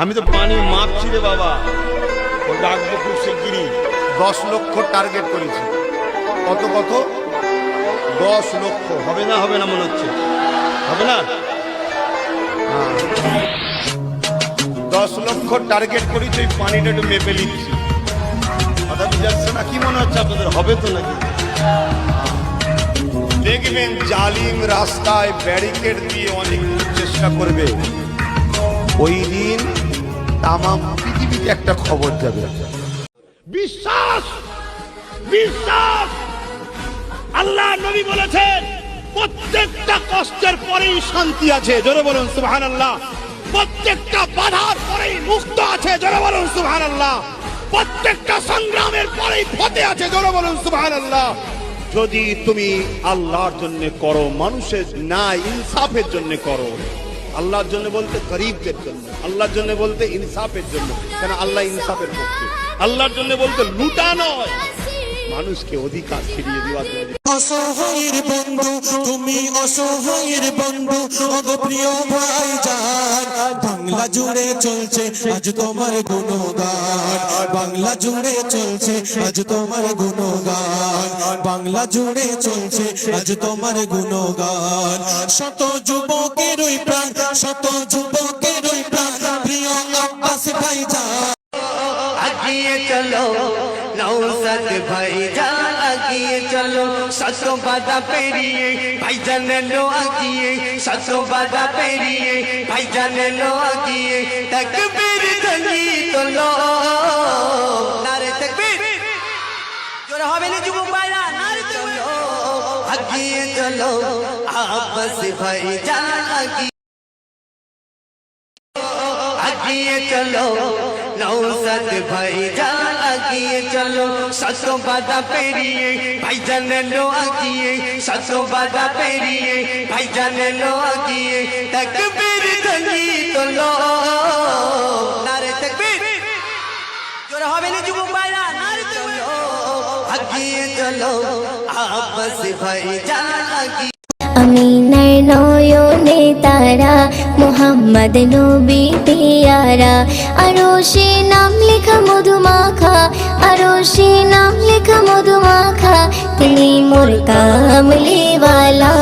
আমি তো পানি মাপছি রে বাবা, ও ডাকবো খুব শিগগিরই। 10 লক্ষ টার্গেট করেছি। কত কত? 10 লক্ষ। হবে না হবে না মনে হচ্ছে, হবে না। 10 লক্ষ টার্গেট করেছি, ওই পানিটা একটু মেপে নিচ্ছি। কথা বুঝাচ্ছে না? কি মনে হচ্ছে আপনাদের, হবে তো নাকি? দেখবেন জালিম রাস্তায় ব্যারিকেড দিয়ে অনেক চেষ্টা করবে, ওই দিন তামাম পৃথিবীতে একটা খবর যাবে। বিশ্বাস বিশ্বাস আল্লাহ নবী বলেছেন প্রত্যেকটা কষ্টের পরেই শান্তি আছে, জোরে বলুন সুবহানাল্লাহ। প্রত্যেকটা বাধার পরেই মুক্ত আছে, জোরে বলুন সুবহানাল্লাহ। প্রত্যেকটা সংগ্রামের পরেই ফতেহ আছে, জোরে বলুন সুবহানাল্লাহ। যদি তুমি আল্লাহর জন্য করো, মানুষের না ইনসাফের জন্য করো। আল্লাহর জন্য বলতে গরিবদের জন্য, আল্লাহর জন্য বলতে ইনসাফের জন্য, কেন আল্লাহ ইনসাফের পক্ষে। আল্লাহর জন্য বলতে লুটা নয়, মানুষকে অধিকার ফিরিয়ে দেওয়ার জন্য। অসহায়ের বন্ধু তুমি, অসহায়ের বন্ধু ওগো প্রিয় ভাইজান। বাংলা জুড়ে চলছে আজ তোমার গুণগান, বাংলা জুড়ে চলছে আজ তোমার গুণগান, বাংলা জুড়ে চলছে আজ তোমার গুণগান। শত যুবকের ওই প্রাণ, শত যুবকের ওই প্রাণ প্রিয় আব্বাস ভাইজান। আগিয়ে চলো নওশাদ ভাইজান, আগিয়ে চলো 700 বাধা পেরিয়ে ভাইজান এলো আগিয়ে, 700 বাধা পেরিয়ে ভাইজান এলো আগিয়ে। তাকবীর ধ্বনি তোলো, নারে তাকবীর, জোরে হবে না যুবক ভাইরা, নারে তাকবীর। আগিয়ে চলো আব্বাস ভাইজান, আগিয়ে চলো নওশাদ ভাইজান, আগিয়ে চলো 700 বাধা পেরিয়ে ভাইজান এলো আগিয়ে, 700 বাধা পেরিয়ে ভাইজান এলো আগিয়ে। তাকবীর ধ্বনি তোলো, নারে তাকবীর, জোরে হবে না যুবক ভাইরা, নারে তাকবীর। আগিয়ে চলো আব্বাস ভাইজান, আগিয়ে। আমিনার নয়নে তারা মোহাম্মদ নবী পিয়ারা, আরশে নাম লেখা মধুমাখা, আরশে নাম লেখা মধুমাখা, তিনি মোর কামলিওয়ালা।